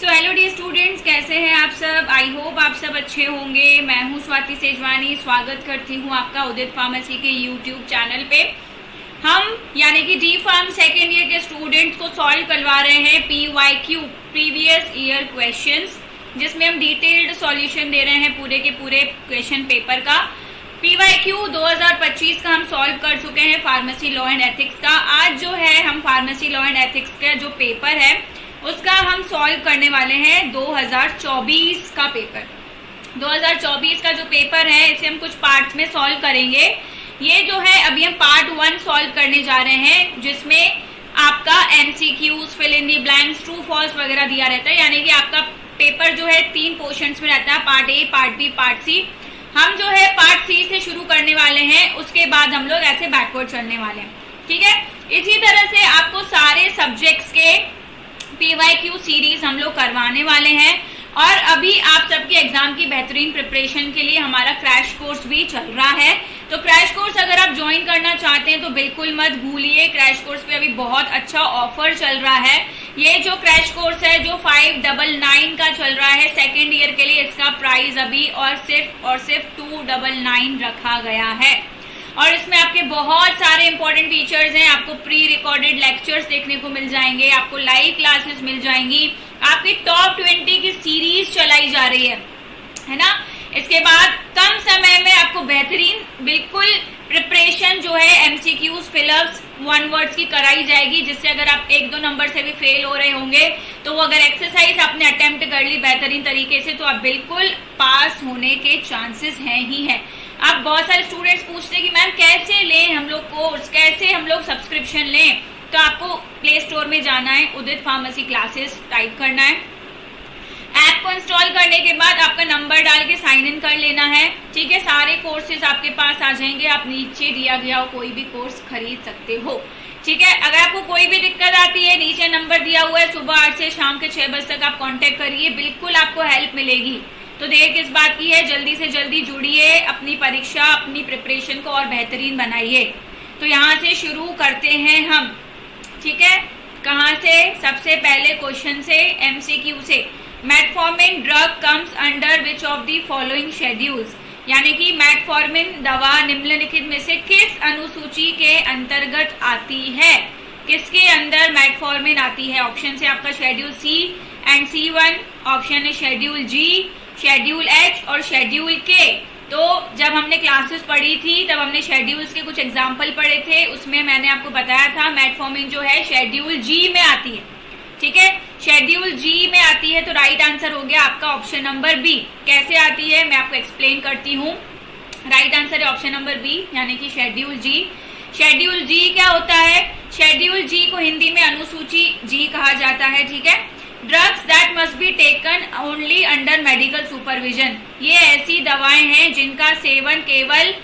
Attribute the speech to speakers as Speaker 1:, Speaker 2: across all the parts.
Speaker 1: Hello dear students, कैसे हैं आप सब। आई होप आप सब अच्छे होंगे। मैं हूं स्वाति सेजवानी, स्वागत करती हूं आपका उदित फार्मेसी के यूट्यूब चैनल पे। हम यानी कि डी फार्म सेकेंड ईयर के स्टूडेंट्स को सॉल्व करवा रहे हैं PYQ प्रीवियस ईयर क्वेश्चंस, जिसमें हम डिटेल्ड सॉल्यूशन दे रहे हैं पूरे के पूरे क्वेश्चन पेपर का। PYQ 2025 का हम सॉल्व कर चुके हैं फार्मेसी लॉ एंड एथिक्स का। आज जो है हम फार्मेसी लॉ एंड एथिक्स का जो पेपर है उसका हम सॉल्व करने वाले हैं 2024 का पेपर। 2024 का जो पेपर है इसे हम कुछ पार्ट्स में सॉल्व करेंगे। ये जो है अभी हम पार्ट 1 सॉल्व करने जा रहे हैं, जिसमें आपका MCQs, fill in the blanks, true false वगैरह दिया रहता है। यानी कि आपका पेपर जो है 3 पोर्शंस में रहता है, part A, part B, part C. हम जो है पार्ट सी से शुरू करने वाले हैं, उसके बाद हम लोग ऐसे बैकवर्ड चलने वाले हैं। ठीक है, इसी तरह से आपको सारे सब्जेक्ट्स के PYQ सीरीज हम लोग करवाने वाले हैं। और अभी आप सबके एग्जाम की बेहतरीन प्रिपरेशन के लिए हमारा क्रैश कोर्स भी चल रहा है। तो क्रैश कोर्स अगर आप ज्वाइन करना चाहते हैं तो बिल्कुल मत भूलिए, क्रैश कोर्स पे अभी बहुत अच्छा ऑफर चल रहा है। ये जो क्रैश कोर्स है जो 599 का चल रहा है सेकेंड ईयर के लिए, इसका प्राइस अभी और सिर्फ 299 रखा गया है। और इसमें आपके बहुत सारे इंपॉर्टेंट फीचर्स हैं। आपको प्री रिकॉर्डेड लेक्चर्स देखने को मिल जाएंगे, आपको लाइव क्लासेस मिल जाएंगी, आपकी टॉप 20 की सीरीज चलाई जा रही है ना। इसके बाद कम समय में आपको बेहतरीन बिल्कुल प्रिपरेशन जो है MCQs, फिलअप्स, 1 वर्ड्स की कराई जाएगी, जिससे अगर आप 1-2 नंबर से भी फेल हो रहे होंगे तो वो अगर एक्सरसाइज आपने अटेम्प्ट कर ली बेहतरीन तरीके से तो आप बिल्कुल पास होने के चांसेस हैं ही हैं। अब बहुत सारे स्टूडेंट्स पूछते हैं कि मैम कैसे लें हम लोग कोर्स, कैसे हम लोग सब्सक्रिप्शन लें। तो आपको प्ले स्टोर में जाना है, उदित फार्मेसी क्लासेस टाइप करना है। ऐप को इंस्टॉल करने के बाद आपका नंबर डाल के साइन इन कर लेना है। ठीक है, सारे कोर्सेज आपके पास आ जाएंगे। आप नीचे दिया गया हो कोई भी कोर्स खरीद सकते हो। ठीक है, अगर आपको कोई भी दिक्कत आती है, नीचे नंबर दिया हुआ है, सुबह 8 से शाम के 6 बजे तक आप कांटेक्ट करिए, बिल्कुल आपको हेल्प मिलेगी। तो देर किस बात की है, जल्दी से जल्दी जुड़िए, अपनी परीक्षा, अपनी प्रिपरेशन को और बेहतरीन बनाइए। तो यहाँ से शुरू करते हैं हम। ठीक है, कहाँ से? सबसे पहले क्वेश्चन से, MCQ से। Metformin drug comes under which of the following schedules, यानी कि मेटफॉर्मिन दवा निम्नलिखित में से किस अनुसूची के अंतर्गत आती है? किसके अंदर मेटफॉर्मिन आती है? ऑप्शन से आपका schedule C and C1, option है शेड्यूल G, शेड्यूल H और शेड्यूल K। तो जब हमने क्लासेस पढ़ी थी तब हमने शेड्यूल्स के कुछ एग्जाम्पल पढ़े थे, उसमें मैंने आपको बताया था मेटफॉर्मिन जो है शेड्यूल G में आती है। ठीक है, शेड्यूल G में आती है, तो राइट आंसर हो गया आपका ऑप्शन नंबर B। कैसे आती है मैं आपको एक्सप्लेन करती हूँ। राइट आंसर है ऑप्शन नंबर B, यानी कि शेड्यूल G। शेड्यूल G क्या होता है? शेड्यूल G को हिंदी में अनुसूची G कहा जाता है। ठीक है, drugs that must be taken only under medical supervision, ये ऐसी दवाएं हैं जिनका सेवन केवल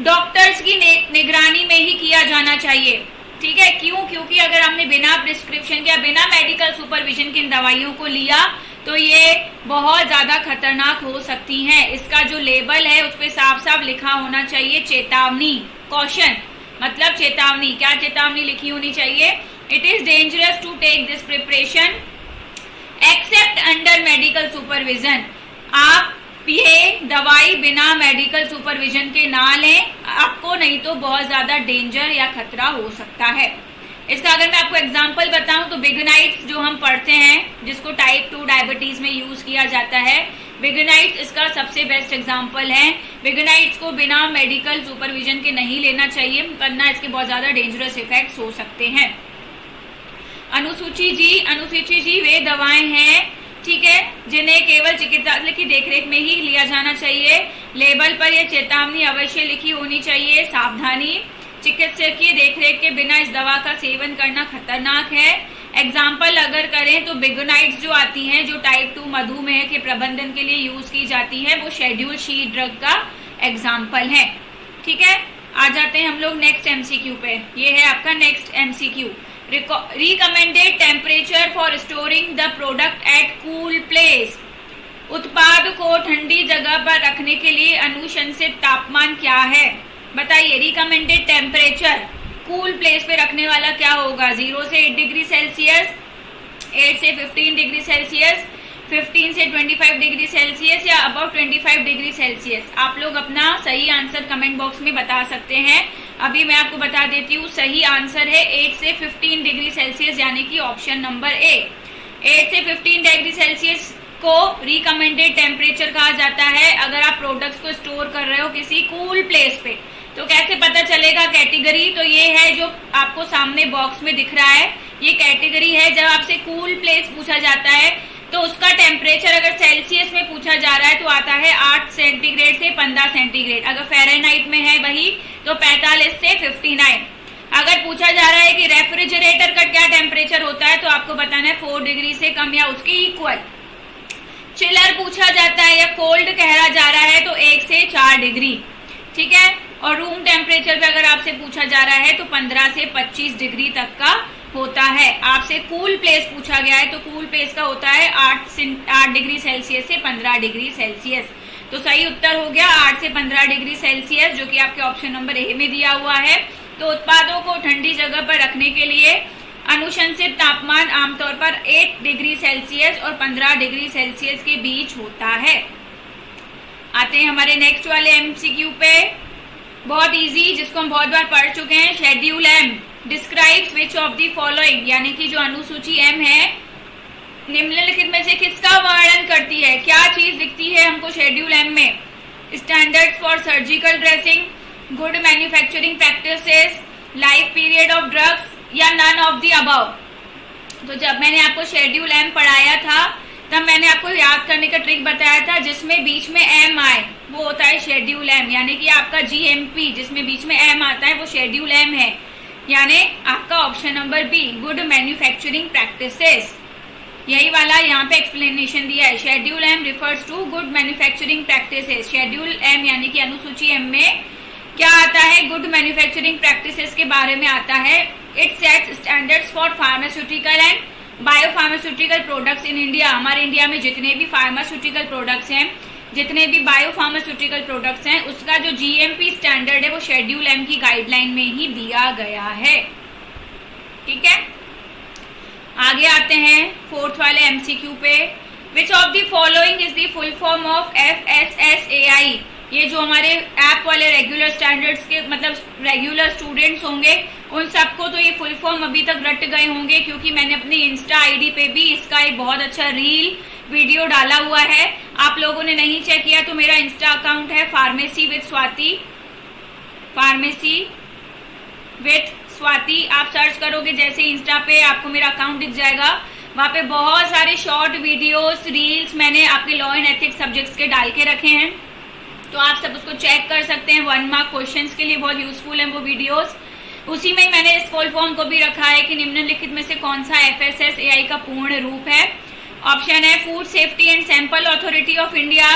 Speaker 1: डॉक्टर्स की निगरानी में ही किया जाना चाहिए। ठीक है, क्यों? क्योंकि अगर हमने बिना प्रिस्क्रिप्शन के, बिना मेडिकल सुपरविजन की इन दवाइयों को लिया तो ये बहुत ज्यादा खतरनाक हो सकती हैं। इसका जो लेबल है उस पर साफ साफ लिखा होना चाहिए चेतावनी, कॉशन, मतलब चेतावनी। क्या चेतावनी लिखी होनी चाहिए? It is dangerous to take this preparation except under medical supervision. आप ये दवाई बिना मेडिकल सुपरविजन के ना लें, आपको नहीं तो बहुत ज्यादा डेंजर या खतरा हो सकता है। इसका अगर मैं आपको एग्जांपल बताऊं तो बिगनाइट्स जो हम पढ़ते हैं, जिसको टाइप 2 डायबिटीज में यूज किया जाता है, बिगनाइट्स इसका सबसे बेस्ट एग्जांपल है। बिगनाइट्स को बिना मेडिकल सुपरविजन के नहीं लेना चाहिए, वरना इसके बहुत ज्यादा डेंजरस इफेक्ट्स हो सकते हैं। अनुसूची जी वे दवाएं हैं, ठीक है, जिन्हें केवल चिकित्सालय की देखरेख में ही लिया जाना चाहिए। लेबल पर यह चेतावनी अवश्य लिखी होनी चाहिए, सावधानी, चिकित्सक की देखरेख के बिना इस दवा का सेवन करना खतरनाक है। एग्जाम्पल अगर करें तो बिगनाइट्स जो आती हैं, जो टाइप 2 मधुमेह के प्रबंधन के लिए यूज की जाती है, वो शेड्यूल C ड्रग का एग्जाम्पल है। ठीक है, आ जाते हैं हम लोग नेक्स्ट MCQ पे। ये है आपका next MCQ। Recommended temperature for storing the product at cool place, उत्पाद को ठंडी जगह पर रखने के लिए अनुशंसित तापमान क्या है? बताइए, रिकमेंडेड टेम्परेचर कूल प्लेस पे रखने वाला क्या होगा? 0 से 8 डिग्री सेल्सियस, 8 से 15 डिग्री सेल्सियस, 15 से 25 डिग्री सेल्सियस या अबव 25 डिग्री सेल्सियस। आप लोग अपना सही आंसर कमेंट बॉक्स में बता सकते हैं। अभी मैं आपको बता देती हूँ, सही आंसर है 8 से 15 डिग्री सेल्सियस, यानी कि ऑप्शन नंबर ए। 8 से 15 डिग्री सेल्सियस को रिकमेंडेड टेम्परेचर कहा जाता है अगर आप प्रोडक्ट्स को स्टोर कर रहे हो किसी कूल प्लेस पे। तो कैसे पता चलेगा कैटेगरी? तो ये है जो आपको सामने बॉक्स में दिख रहा है, ये कैटेगरी है। जब आपसे कूल प्लेस पूछा जाता है तो उसका टेम्परेचर अगर सेल्सियस में पूछा जा रहा है तो आता है 8 सेंटीग्रेड से 15 सेंटीग्रेड। अगर फ़ारेनहाइट में है वही तो 45 से 59। अगर पूछा जा रहा है कि रेफ्रिजरेटर का क्या टेम्परेचर होता है तो आपको बताना है 4 डिग्री से कम या उसके इक्वल। चिलर पूछा जाता है या कोल्ड कहा जा रहा है तो 1 से 4 डिग्री, ठीक है। और रूम टेम्परेचर पे अगर आपसे पूछा जा रहा है तो 15 से 25 डिग्री तक का होता है। आपसे कूल प्लेस पूछा गया है तो कूल प्लेस का होता है 8 डिग्री सेल्सियस से 15 डिग्री सेल्सियस। तो सही उत्तर हो गया 8 से 15 डिग्री सेल्सियस, जो कि आपके ऑप्शन नंबर ए में दिया हुआ है। तो उत्पादों को ठंडी जगह पर रखने के लिए अनुशंसित तापमान आमतौर पर 8 डिग्री सेल्सियस और 15 डिग्री सेल्सियस के बीच होता है। आते हैं हमारे नेक्स्ट वाले एमसीक्यू पे, बहुत इजी, जिसको हम बहुत बार पढ़ चुके हैं। Schedule M describes which of the following, यानी कि जो अनुसूची एम है निम्नलिखित में से किसका वर्णन करती है? क्या चीज दिखती है हमको शेड्यूल एम में? Standards for surgical dressing, good manufacturing practices, life period of drugs या नन ऑफ द अबव। तो जब मैंने आपको शेड्यूल एम पढ़ाया था तब मैंने आपको याद करने का ट्रिक बताया था, जिसमें बीच में एम आए वो होता है शेड्यूल एम, यानी कि आपका जीएमपी जिसमें बीच में एम आता है वो शेड्यूल एम है, यानी आपका option number B, good manufacturing practices. यही वाला यहाँ पे एक्सप्लेनेशन दिया है। Schedule M refers to good manufacturing practices. Schedule M यानी कि अनुसूची एम में क्या आता है? गुड मैन्युफैक्चरिंग प्रैक्टिसेस के बारे में आता है। It sets standards for pharmaceutical and biopharmaceutical products in India. हमारे इंडिया में जितने भी फार्मास्यूटिकल प्रोडक्ट्स हैं, जितने भी बायोफार्मास्यूटिकल प्रोडक्ट्स हैं, उसका जो जीएमपी स्टैंडर्ड है वो शेड्यूल एम की गाइडलाइन में ही दिया गया है, ठीक है। आगे आते हैं फोर्थ वाले एमसीक्यू पे। विच of the following is the full form of FSSAI? ये जो हमारे ऐप वाले रेगुलर स्टैंडर्ड्स के मतलब रेगुलर स्टूडेंट्स होंगे उन सबको तो ये फुल फॉर्म अभी तक रट गए होंगे, क्योंकि मैंने अपनी इंस्टा आईडी पे भी इसका एक बहुत अच्छा रील वीडियो डाला हुआ है। आप लोगों ने नहीं चेक किया तो मेरा इंस्टा अकाउंट है pharmacy with Swati, pharmacy with Swati. आप सर्च करोगे जैसे इंस्टा पे आपको मेरा अकाउंट दिख जाएगा। वहाँ पे बहुत सारे शॉर्ट वीडियोस रील्स मैंने आपके लॉ एंड एथिक्स सब्जेक्ट्स के डाल के रखे हैं, तो आप सब उसको चेक कर सकते हैं। 1 मार्क क्वेश्चंस के लिए बहुत यूजफुल है वो वीडियोस। उसी में मैंने इस फुल फॉर्म को भी रखा है कि निम्नलिखित में से कौन सा FSSAI का पूर्ण रूप है। ऑप्शन है food safety and sample authority of India,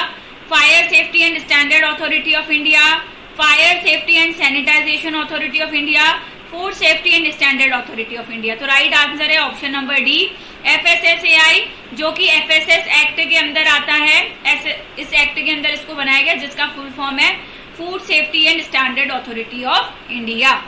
Speaker 1: fire safety and standard authority of India, fire safety and sanitization authority of India, food safety and standard authority of India. तो राइट आंसर है option number D, FSSAI, जो कि FSS act के अंदर आता है। इस act के अंदर इसको बनाया गया, जिसका फुल फॉर्म है food safety and standard authority of India.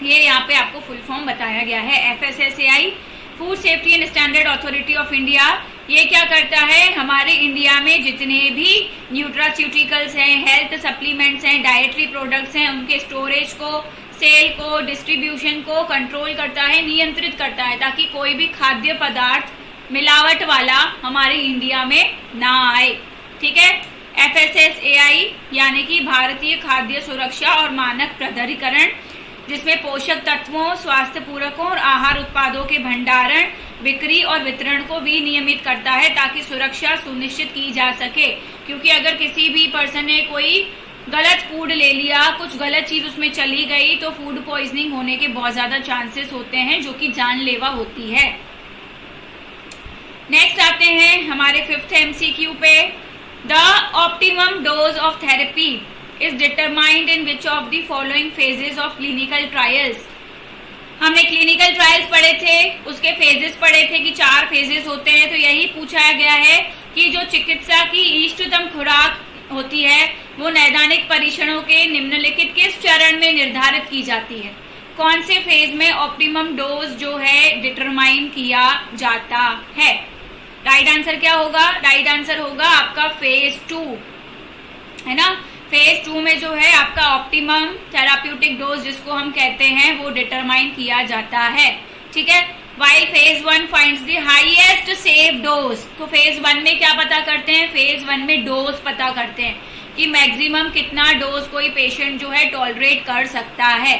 Speaker 1: ये यहाँ पे आपको फुल फॉर्म बताया गया है FSSAI, food safety and standard authority of India. ये क्या करता है? हमारे इंडिया में जितने भी न्यूट्रास्यूटिकल्स हैं, हेल्थ सप्लीमेंट्स हैं, डाइटरी प्रोडक्ट्स हैं, उनके स्टोरेज को, सेल को, डिस्ट्रीब्यूशन को कंट्रोल करता है, नियंत्रित करता है, ताकि कोई भी खाद्य पदार्थ मिलावट वाला हमारे इंडिया में ना आए, ठीक है। FSSAI यानी कि भारतीय खाद्य सुरक्षा और मानक प्राधिकरण, जिसमें पोषक तत्वों, स्वास्थ्य पूरकों और आहार उत्पादों के भंडारण, बिक्री और वितरण को विनियमित करता है ताकि सुरक्षा सुनिश्चित की जा सके। क्योंकि अगर किसी भी पर्सन ने कोई गलत फूड ले लिया, कुछ गलत चीज उसमें चली गई, तो फूड पॉइजनिंग होने के बहुत ज्यादा चांसेस होते हैं, जो कि जानलेवा होती है। नेक्स्ट आते हैं हमारे फिफ्थ एमसीक्यू पे। The optimum dose of therapy is determined in which of the following phases of clinical trials. हमने क्लिनिकल ट्रायल्स पढ़े थे, उसके फेजेस पढ़े थे कि 4 फेजेस होते हैं। तो यही पूछा गया है कि जो चिकित्सा की इष्टतम खुराक होती है वो नैदानिक परीक्षणों के निम्नलिखित किस चरण में निर्धारित की जाती है? कौन से फेज में ऑप्टिमम डोज जो है डिटरमाइन किया जाता है? राइट राइट आंसर क्या होगा? राइट आंसर होगा आपका फेज 2, है ना। फेज 2 में जो है आपका ऑप्टिमम थेराप्यूटिक डोज जिसको हम कहते हैं वो डिटरमाइन किया जाता है, ठीक है। While phase 1 finds the highest safe dose, तो फेज 1 में क्या पता करते हैं? फेज 1 में डोज पता करते हैं कि मैक्सिमम कितना डोज कोई पेशेंट जो है टॉलरेट कर सकता है।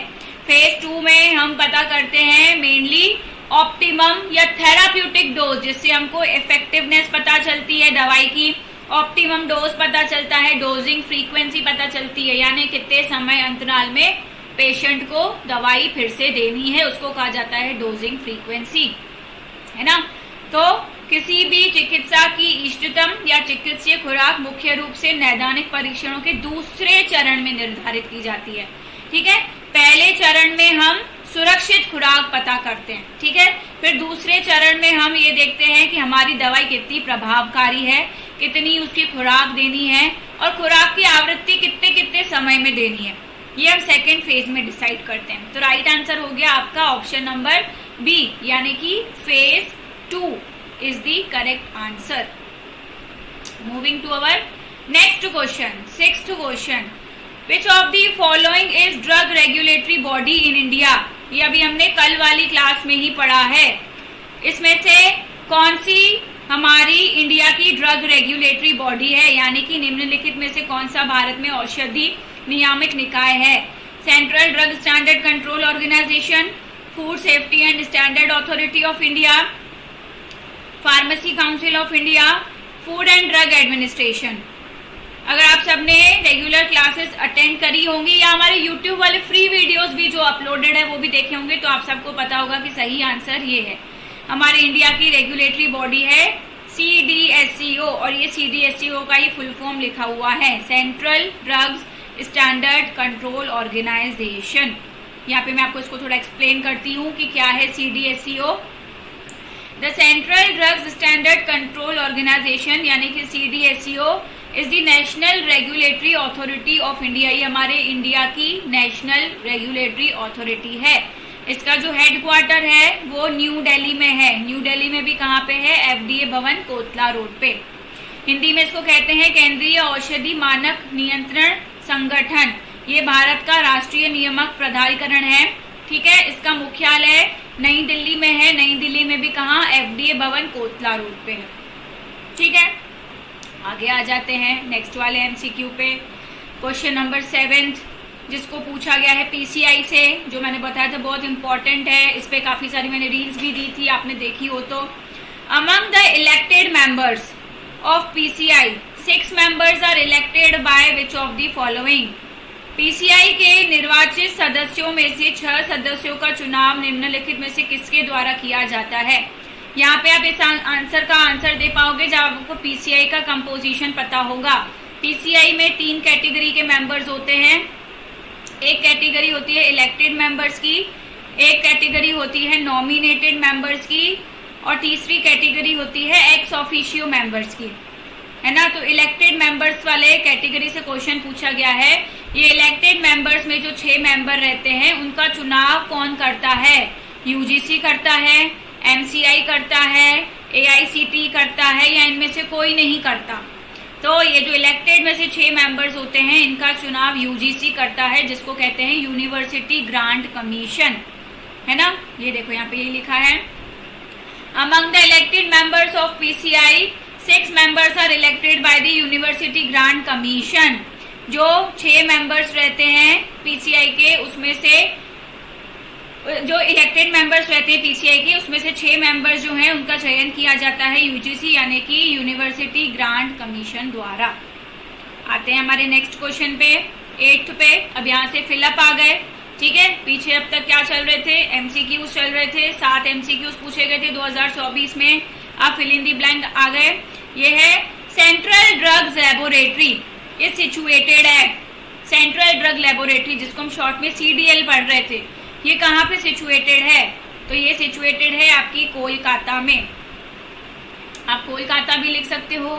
Speaker 1: फेज 2 में हम पता करते हैं मेनली ऑप्टिमम या थेराप्यूटिक डोज, जिससे हमको इफेक्टिवनेस पता चलती है दवाई की, ऑप्टिमम डोज पता चलता है, डोजिंग फ्रीक्वेंसी पता चलती है, यानी कितने समय अंतराल में पेशेंट को दवाई फिर से देनी है, उसको कहा जाता है डोजिंग फ्रीक्वेंसी, है ना। तो किसी भी चिकित्सा की इष्टतम या चिकित्सीय खुराक मुख्य रूप से नैदानिक परीक्षणों के दूसरे चरण में निर्धारित की जाती है, ठीक है। पहले चरण में हम सुरक्षित खुराक पता करते हैं, ठीक है। फिर दूसरे चरण में हम ये देखते हैं कि हमारी दवाई कितनी प्रभावकारी है, कितनी उसकी खुराक देनी है और खुराक की आवृत्ति कितने कितने समय में देनी है, ये हम सेकेंड फेज में डिसाइड करते हैं। तो राइट आंसर हो गया आपका ऑप्शन नंबर बी, यानी कि phase 2 is the correct answer. Moving to our next question, 6th question, which of the following is drug regulatory body in India. ये अभी हमने कल वाली क्लास में ही पढ़ा है। इसमें से कौन सी हमारी इंडिया की ड्रग रेगुलेटरी बॉडी है, यानी कि निम्नलिखित में से कौन सा भारत में औषधि नियामक निकाय है? Central drug standard control organization, food safety and standard authority of India, pharmacy council of India, food and drug administration. अगर आप सबने रेगुलर क्लासेस अटेंड करी होंगी या हमारे यूट्यूब वाले फ्री वीडियोस भी जो अपलोडेड है वो भी देखे होंगे, तो आप सबको पता होगा कि सही आंसर ये है। हमारे इंडिया की रेगुलेटरी बॉडी है CDSCO, और ये CDSCO का ही फुल फॉर्म लिखा हुआ है, central drugs standard control organization. यहाँ पे मैं आपको इसको थोड़ा एक्सप्लेन करती हूँ कि क्या है CDSCO। The central drugs standard control organization यानी कि CDSCO is the national regulatory authority of India. ये हमारे इंडिया की नेशनल रेगुलेटरी अथॉरिटी है। इसका जो हेडक्वार्टर है वो न्यू दिल्ली में है। न्यू दिल्ली में भी कहाँ पे है? FDA भवन, कोतला रोड पे। हिंदी में इसको कहते हैं केंद्रीय औषधि मानक नियंत्रण संगठन। ये भारत का राष्ट्रीय नियामक प्राधिकरण है, ठीक है। इसका मुख्यालय नई दिल्ली में है। नई दिल्ली में भी कहाँ? FDA भवन, कोतला रोड पे है, ठीक है। आगे आ जाते हैं नेक्स्ट वाले MCQ पे। क्वेश्चन नंबर 7 जिसको पूछा गया है PCI से, जो मैंने बताया था बहुत इंपॉर्टेंट है। इस पे काफी सारी मैंने रील्स भी दी थी, आपने देखी हो तो। Among the elected members of PCI 6 members are elected by which of the following. PCI के निर्वाचित सदस्यों में से 6 सदस्यों का चुनाव निम्नलिखित में से किसके द्वारा किया जाता है? यहाँ पे आप इस आंसर का आंसर दे पाओगे जब आपको PCI का कंपोजिशन पता होगा। PCI में 3 कैटेगरी के मेंबर्स होते हैं। एक कैटेगरी होती है इलेक्टेड मेंबर्स की, एक कैटेगरी होती है नॉमिनेटेड मेंबर्स की, और तीसरी कैटेगरी होती है एक्स ऑफिशियो मेंबर्स की, है ना। तो इलेक्टेड मेंबर्स वाले कैटेगरी से क्वेश्चन पूछा गया है। ये इलेक्टेड मेंबर्स में जो 6 मेंबर रहते हैं उनका चुनाव कौन करता है? UGC करता है, MCI करता है, AICTE करता है, या इनमें से कोई नहीं करता? तो ये जो इलेक्टेड में से 6 मेंबर्स होते हैं इनका चुनाव UGC करता है, जिसको कहते हैं यूनिवर्सिटी ग्रांट कमीशन, है ना। ये देखो यहाँ पे ये लिखा है, among the elected members of PCI 6 members are elected by the university grant commission. जो 6 मेंबर्स रहते हैं PCI के, उसमें से जो इलेक्टेड मेंबर्स रहते हैं PCI के, उसमें से 6 मेंबर्स जो हैं उनका चयन किया जाता है UGC यानी कि यूनिवर्सिटी ग्रांट कमीशन द्वारा। आते हैं हमारे नेक्स्ट क्वेश्चन पे, 8th पे। अब यहाँ से फिलअप आ गए, ठीक है। पीछे अब तक क्या चल रहे थे? MCQs चल रहे थे। 7 MCQs पूछे गए थे 2024 में। अब फिल इन दी ब्लैंक आ गए। ये है सेंट्रल ड्रग्स लेबोरेटरी, ये सिचुएटेड है। सेंट्रल ड्रग लेबोरेटरी जिसको हम शॉर्ट में CDL पढ़ रहे थे, ये कहाँ पे सिचुएटेड है? तो ये सिचुएटेड है आपकी कोलकाता में। आप कोलकाता भी लिख सकते हो,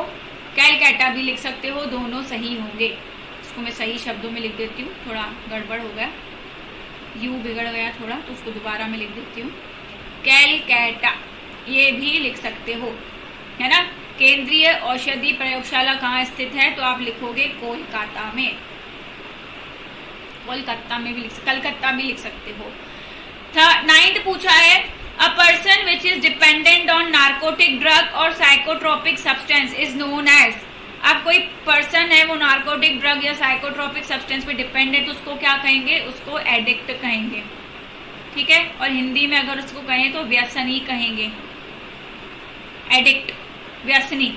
Speaker 1: कैलकाटा भी लिख सकते हो, दोनों सही होंगे। इसको मैं सही शब्दों में लिख देती हूँ, थोड़ा गड़बड़ हो गया, यू बिगड़ गया थोड़ा, तो उसको दोबारा मैं लिख देती हूँ। कैलकाटा ये भी लिख सकते हो, है ना। केंद्रीय औषधि प्रयोगशाला कहाँ स्थित है, तो आप लिखोगे कोलकाता में। कोलकाता में भी कलकत्ता भी लिख सकते हो। 9th पूछा है, a person which is dependent on narcotic drug और psychotropic substance is known as. अब कोई पर्सन है वो नार्कोटिक ड्रग या साइकोट्रोपिक सब्सटेंस पे डिपेंडेंट, उसको क्या कहेंगे, उसको एडिक्ट कहेंगे, ठीक है। और हिंदी में अगर उसको कहें तो व्यसनी कहेंगे, एडिक्ट, व्यसनी।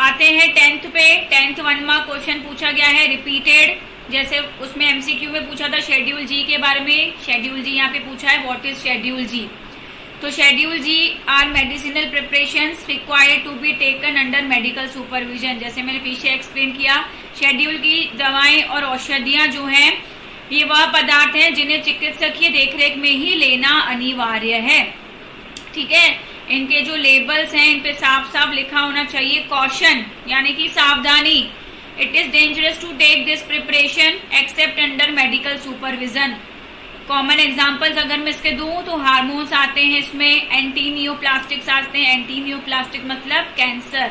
Speaker 1: आते हैं 10th पे। 10th 1 मार्क क्वेश्चन पूछा गया है रिपीटेड, जैसे उसमें एमसीक्यू में पूछा था शेड्यूल जी के बारे में। शेड्यूल जी यहाँ पे पूछा है, व्हाट इज शेड्यूल जी। तो schedule G are medicinal preparations required to be taken under medical supervision. जैसे मैंने पीछे एक्सप्लेन किया, शेड्यूल की दवाएं और औषधियां जो हैं ये वह पदार्थ हैं जिन्हें चिकित्सकीय देखरेख में ही लेना अनिवार्य है, ठीक है। इनके जो लेबल्स हैं इन पे साफ साफ लिखा होना चाहिए कॉशन, यानी कि सावधानी। It is dangerous to take this preparation except under medical supervision. Common examples अगर मैं इसके दूं तो हार्मोन्स आते हैं इसमें, एंटी नियोप्लास्टिक्स आते हैं। एंटी नियोप्लास्टिक मतलब कैंसर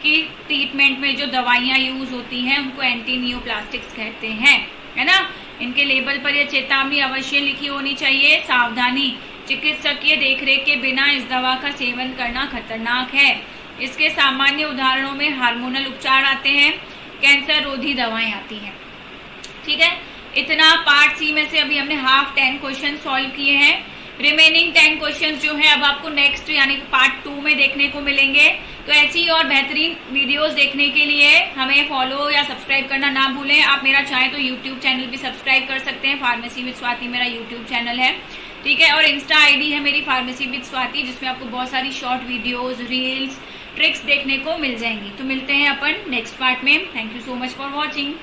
Speaker 1: की ट्रीटमेंट में जो दवाइयां यूज होती हैं उनको एंटी नियोप्लास्टिक्स कहते हैं, है ना। इनके लेबल पर यह चेतावनी अवश्य लिखी होनी चाहिए, सावधानी, चिकित्सकीय देखरेख के बिना इस दवा का सेवन करना खतरनाक है। इसके सामान्य उदाहरणों में हार्मोनल उपचार आते हैं, कैंसर रोधी दवाएं आती हैं, ठीक है। इतना पार्ट सी में से अभी हमने हाफ 10 क्वेश्चन सॉल्व किए हैं। रिमेनिंग 10 क्वेश्चंस जो है अब आपको नेक्स्ट यानी पार्ट 2 में देखने को मिलेंगे। तो ऐसी और बेहतरीन वीडियोस देखने के लिए हमें फॉलो या सब्सक्राइब करना ना भूलें। आप मेरा चाहें तो यूट्यूब चैनल भी सब्सक्राइब कर सकते हैं, फार्मेसी विद स्वाति मेरा यूट्यूब चैनल है, ठीक है। और इंस्टा आईडी है मेरी फार्मेसी विद स्वाति, जिसमें आपको बहुत सारी शॉर्ट वीडियोज, रील्स, ट्रिक्स देखने को मिल जाएंगी। तो मिलते हैं अपन नेक्स्ट पार्ट में। Thank you so much for watching.